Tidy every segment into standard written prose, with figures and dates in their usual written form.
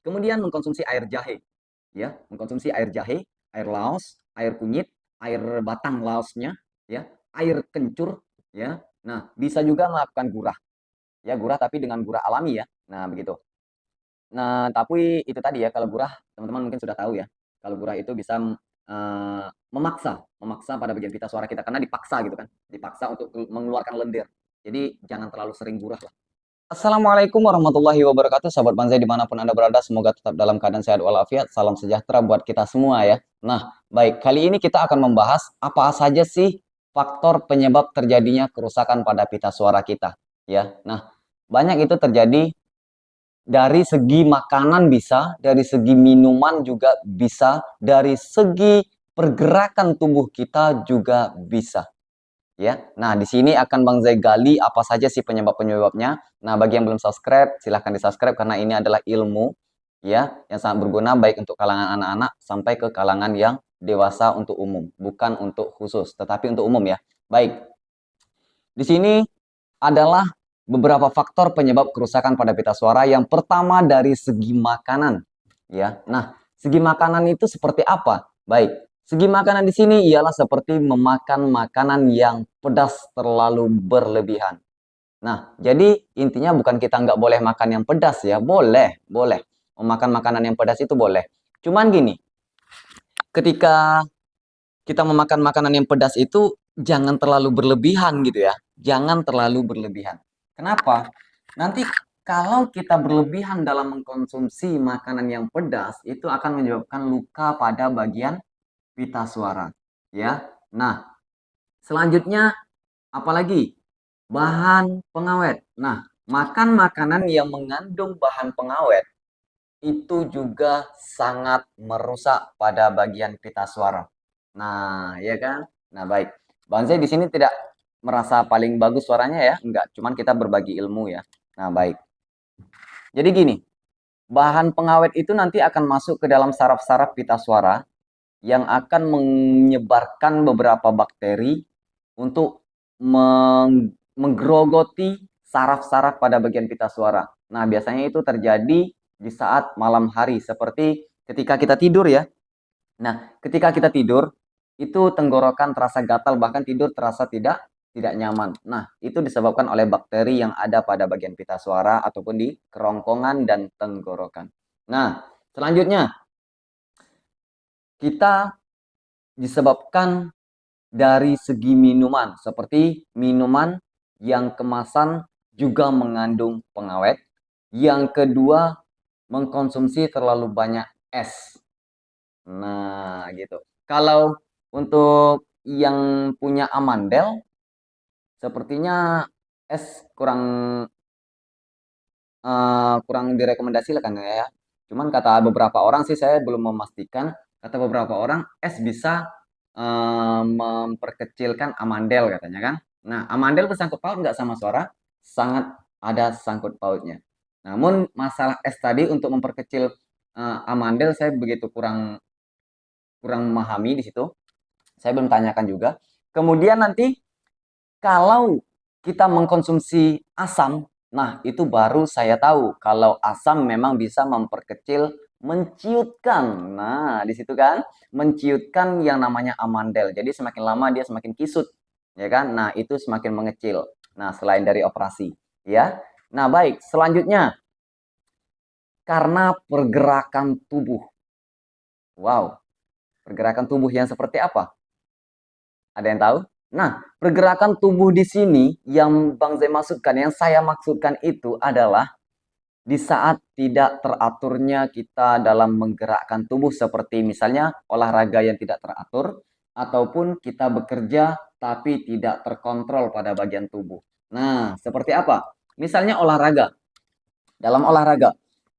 Kemudian mengkonsumsi air jahe, ya, mengkonsumsi air jahe, air laos, air kunyit, air batang laosnya, ya, air kencur, ya. Nah, bisa juga melakukan gurah, ya, gurah tapi dengan gurah alami ya. Nah, begitu. Nah, tapi itu tadi ya, kalau gurah teman-teman mungkin sudah tahu ya. Kalau gurah itu bisa memaksa, memaksa pada bagian pita suara kita karena dipaksa gitu kan, dipaksa untuk mengeluarkan lendir. Jadi jangan terlalu sering gurah lah. Assalamualaikum warahmatullahi wabarakatuh, sahabat Banzai dimanapun Anda berada, semoga tetap dalam keadaan sehat walafiat, salam sejahtera buat kita semua ya. Nah, baik, kali ini kita akan membahas apa saja sih faktor penyebab terjadinya kerusakan pada pita suara kita ya. Nah, banyak itu terjadi dari segi makanan bisa, dari segi minuman juga bisa, dari segi pergerakan tubuh kita juga bisa. Ya, nah di sini akan Bang Zai gali apa saja sih penyebab-penyebabnya. Nah, bagi yang belum subscribe, silahkan di subscribe karena ini adalah ilmu ya yang sangat berguna baik untuk kalangan anak-anak sampai ke kalangan yang dewasa untuk umum, bukan untuk khusus, tetapi untuk umum ya. Baik, di sini adalah beberapa faktor penyebab kerusakan pada pita suara. Yang pertama dari segi makanan, ya. Nah, segi makanan itu seperti apa? Baik, segi makanan di sini ialah seperti memakan makanan yang pedas terlalu berlebihan. Nah, jadi intinya bukan kita nggak boleh makan yang pedas ya, boleh, boleh. Memakan makanan yang pedas itu boleh. Cuman gini, ketika kita memakan makanan yang pedas itu jangan terlalu berlebihan gitu ya. Jangan terlalu berlebihan. Kenapa? Nanti kalau kita berlebihan dalam mengkonsumsi makanan yang pedas, itu akan menyebabkan luka pada bagian pita suara. Ya. Nah, selanjutnya apalagi? Bahan pengawet. Nah, makan makanan yang mengandung bahan pengawet itu juga sangat merusak pada bagian pita suara. Nah, ya kan? Nah, baik. Bang Zai di sini tidak merasa paling bagus suaranya ya, enggak. Cuman kita berbagi ilmu ya. Nah, baik. Jadi gini, bahan pengawet itu nanti akan masuk ke dalam saraf-saraf pita suara yang akan menyebarkan beberapa bakteri untuk menggerogoti saraf-saraf pada bagian pita suara. Nah, biasanya itu terjadi di saat malam hari seperti ketika kita tidur ya. Nah, ketika kita tidur, itu tenggorokan terasa gatal, bahkan tidur terasa tidak nyaman. Nah, itu disebabkan oleh bakteri yang ada pada bagian pita suara ataupun di kerongkongan dan tenggorokan. Nah, selanjutnya kita disebabkan dari segi minuman, seperti minuman yang kemasan juga mengandung pengawet. Yang kedua, mengkonsumsi terlalu banyak es. Nah, gitu. Kalau untuk yang punya amandel, sepertinya es kurang direkomendasikan ya. Cuman kata beberapa orang sih, saya belum memastikan. Kata beberapa orang, es bisa memperkecilkan amandel katanya kan. Nah, amandel bersangkut paut nggak sama suara? Sangat ada sangkut pautnya. Namun masalah es tadi untuk memperkecil amandel saya begitu kurang memahami di situ. Saya belum tanyakan juga. Kemudian nanti kalau kita mengkonsumsi asam, nah itu baru saya tahu kalau asam memang bisa memperkecil, menciutkan. Nah, di situ kan menciutkan yang namanya amandel. Jadi semakin lama dia semakin kisut, ya kan? Nah, itu semakin mengecil. Nah, selain dari operasi, ya. Nah, baik, selanjutnya karena pergerakan tubuh. Wow, pergerakan tubuh yang seperti apa? Ada yang tahu? Nah, pergerakan tubuh di sini yang Bang Zai maksudkan, yang saya maksudkan itu adalah di saat tidak teraturnya kita dalam menggerakkan tubuh seperti misalnya olahraga yang tidak teratur ataupun kita bekerja tapi tidak terkontrol pada bagian tubuh. Nah, seperti apa? Misalnya olahraga. Dalam olahraga,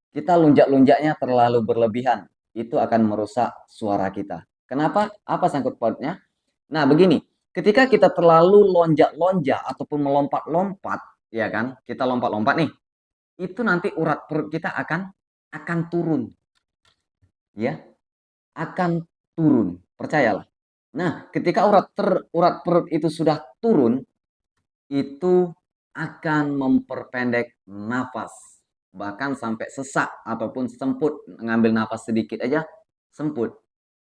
kita lunjak-lunjaknya terlalu berlebihan. Itu akan merusak suara kita. Kenapa? Apa sangkut pautnya? Nah, begini, ketika kita terlalu lonjak-lonjak ataupun melompat-lompat, ya kan? Kita lompat-lompat nih, itu nanti urat perut kita akan turun, ya, akan turun, percayalah. Nah, ketika urat perut itu sudah turun, itu akan memperpendek nafas. bahkan sampai sesak ataupun semput, ngambil napas sedikit aja semput,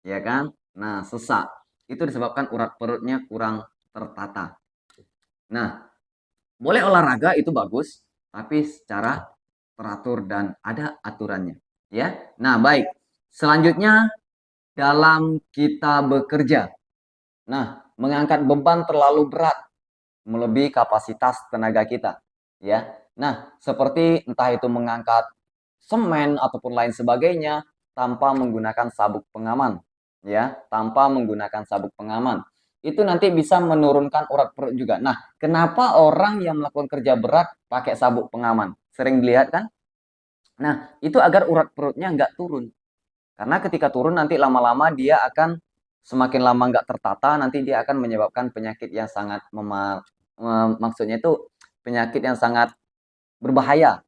ya kan? Nah, sesak. Itu disebabkan urat perutnya kurang tertata. Nah, boleh olahraga itu bagus, tapi secara teratur dan ada aturannya, ya. Nah, baik. Selanjutnya dalam kita bekerja. Nah, mengangkat beban terlalu berat melebihi kapasitas tenaga kita, ya. Nah, seperti entah itu mengangkat semen ataupun lain sebagainya tanpa menggunakan sabuk pengaman, ya, tanpa menggunakan sabuk pengaman. Itu nanti bisa menurunkan urat perut juga. Nah, kenapa orang yang melakukan kerja berat pakai sabuk pengaman? Sering dilihat kan? Nah, itu agar urat perutnya nggak turun. Karena ketika turun nanti lama-lama dia akan semakin lama nggak tertata, nanti dia akan menyebabkan penyakit yang sangat maksudnya itu penyakit yang sangat berbahaya,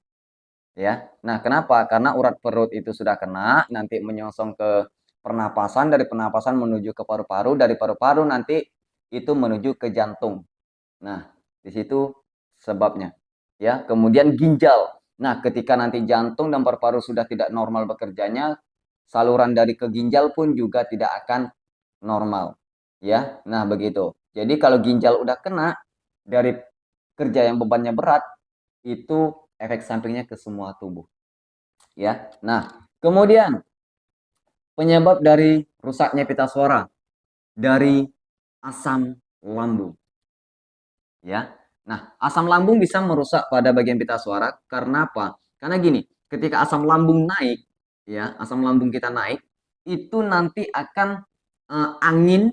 ya. Nah, kenapa? Karena urat perut itu sudah kena, nanti menyongsong ke pernapasan, dari pernapasan menuju ke paru-paru, dari paru-paru nanti itu menuju ke jantung. Nah, di situ sebabnya. Ya, kemudian ginjal. Nah, ketika nanti jantung dan paru-paru sudah tidak normal bekerjanya, saluran dari ke ginjal pun juga tidak akan normal. Ya, nah begitu. Jadi kalau ginjal udah kena dari kerja yang bebannya berat, itu efek sampingnya ke semua tubuh. Ya, nah kemudian penyebab dari rusaknya pita suara dari asam lambung. Ya, nah asam lambung bisa merusak pada bagian pita suara karena apa? Karena gini, ketika asam lambung naik, ya asam lambung kita naik, itu nanti akan angin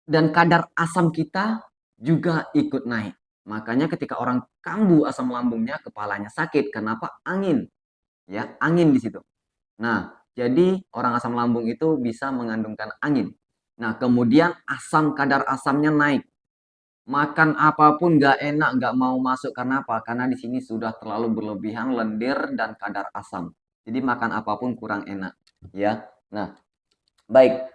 dan kadar asam kita juga ikut naik. Makanya ketika orang kambuh asam lambungnya, kepalanya sakit. Kenapa? Angin. Ya, angin di situ. Nah, jadi orang asam lambung itu bisa mengandungkan angin. Nah, kemudian kadar asamnya naik. Makan apapun nggak enak, nggak mau masuk. Karena apa? Karena di sini sudah terlalu berlebihan lendir dan kadar asam. Jadi makan apapun kurang enak. Ya, nah baik.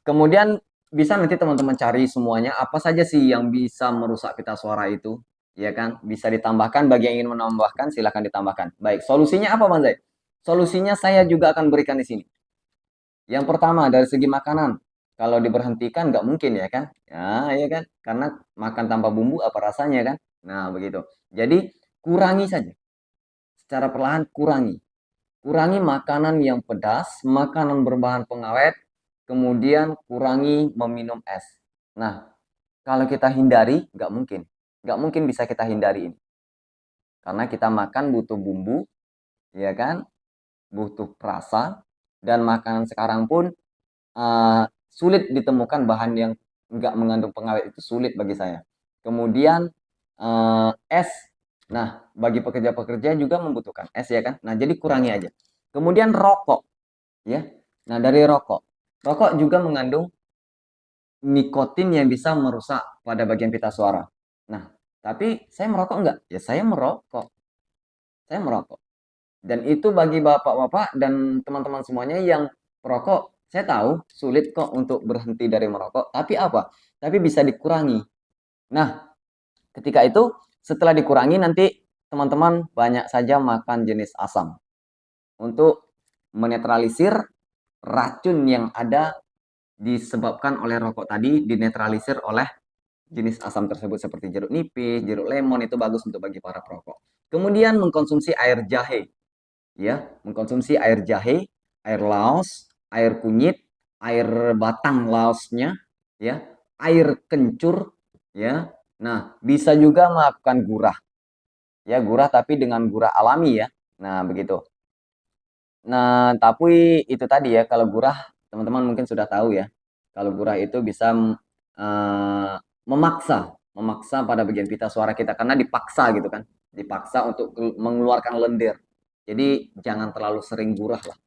Kemudian bisa nanti teman-teman cari semuanya apa saja sih yang bisa merusak pita suara itu, ya kan? Bisa ditambahkan, bagi yang ingin menambahkan silahkan ditambahkan. Baik, solusinya apa Bang Zai? Solusinya saya juga akan berikan di sini. Yang pertama dari segi makanan, kalau diberhentikan nggak mungkin ya kan? Ya kan? Karena makan tanpa bumbu apa rasanya kan? Nah begitu. Jadi kurangi saja, secara perlahan kurangi. Kurangi makanan yang pedas, makanan berbahan pengawet, kemudian kurangi meminum es. Nah, kalau kita hindari, nggak mungkin. Nggak mungkin bisa kita hindari ini. Karena kita makan butuh bumbu, ya kan? Butuh perasa, dan makanan sekarang pun sulit ditemukan bahan yang nggak mengandung pengawet, itu sulit bagi saya. Kemudian es. Nah, bagi pekerja-pekerja juga membutuhkan es ya kan? Nah, jadi kurangi aja. Kemudian rokok, ya. Nah, dari rokok. Rokok juga mengandung nikotin yang bisa merusak pada bagian pita suara. Nah, tapi saya merokok enggak? Ya saya merokok. Saya merokok. Dan itu bagi bapak-bapak dan teman-teman semuanya yang perokok, saya tahu sulit kok untuk berhenti dari merokok. Tapi apa? Tapi bisa dikurangi. Nah, ketika itu setelah dikurangi nanti teman-teman banyak saja makan jenis asam untuk menetralisir racun yang ada disebabkan oleh rokok tadi, dinetralisir oleh jenis asam tersebut seperti jeruk nipis, jeruk lemon, itu bagus untuk bagi para perokok. Kemudian mengkonsumsi air jahe, ya, mengkonsumsi air jahe, air laos, air kunyit, air batang laosnya, ya, air kencur, ya. Nah, bisa juga melakukan gurah, ya, gurah tapi dengan gurah alami ya. Nah, begitu. Nah, tapi itu tadi ya, kalau gurah teman-teman mungkin sudah tahu ya. Kalau gurah itu bisa eh, memaksa pada bagian pita suara kita karena dipaksa gitu kan. Dipaksa untuk mengeluarkan lendir. Jadi jangan terlalu sering gurah lah.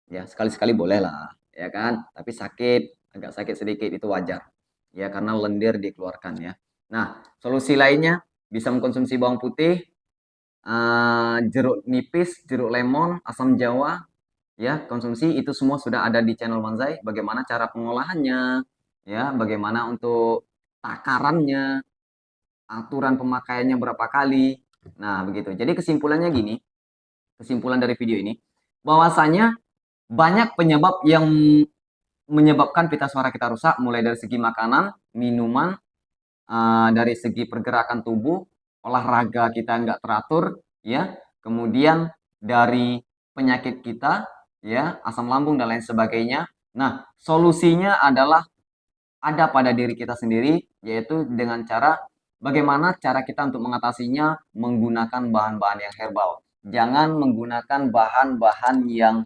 Ya, sekali-sekali boleh lah, ya kan? Tapi sakit, agak sakit sedikit itu wajar. Ya, karena lendir dikeluarkan ya. Nah, solusi lainnya bisa mengkonsumsi bawang putih, jeruk nipis, jeruk lemon, asam jawa, ya konsumsi itu semua sudah ada di channel Manzai. Bagaimana cara pengolahannya, ya bagaimana untuk takarannya, aturan pemakaiannya berapa kali. Nah begitu. Jadi kesimpulannya gini, kesimpulan dari video ini, bahwasanya banyak penyebab yang menyebabkan pita suara kita rusak, mulai dari segi makanan, minuman, dari segi pergerakan tubuh, olahraga kita nggak teratur, ya, kemudian dari penyakit kita, ya, asam lambung dan lain sebagainya. Nah, solusinya adalah ada pada diri kita sendiri, yaitu dengan cara bagaimana cara kita untuk mengatasinya menggunakan bahan-bahan yang herbal. Jangan menggunakan bahan-bahan yang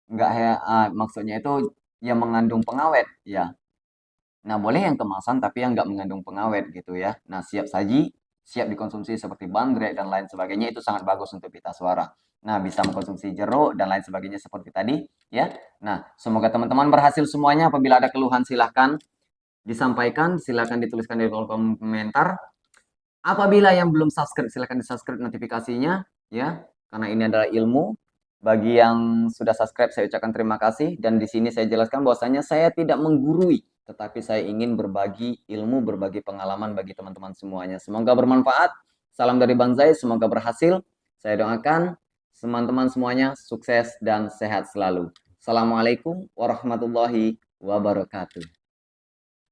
enggak maksudnya itu yang mengandung pengawet, ya. Nah, boleh yang kemasan tapi yang nggak mengandung pengawet gitu ya. Nah, siap saji, siap dikonsumsi seperti bandrek dan lain sebagainya itu sangat bagus untuk pita suara. Nah, bisa mengkonsumsi jeruk dan lain sebagainya seperti tadi ya. Nah, semoga teman-teman berhasil semuanya. Apabila ada keluhan silahkan disampaikan, silahkan dituliskan di kolom komentar. Apabila yang belum subscribe, silahkan di-subscribe notifikasinya ya, karena ini adalah ilmu. Bagi yang sudah subscribe, saya ucapkan terima kasih. Dan di sini saya jelaskan bahwasanya saya tidak menggurui, tetapi saya ingin berbagi ilmu, berbagi pengalaman bagi teman-teman semuanya. Semoga bermanfaat. Salam dari Bang Zai, semoga berhasil. Saya doakan teman-teman semuanya sukses dan sehat selalu. Assalamualaikum warahmatullahi wabarakatuh.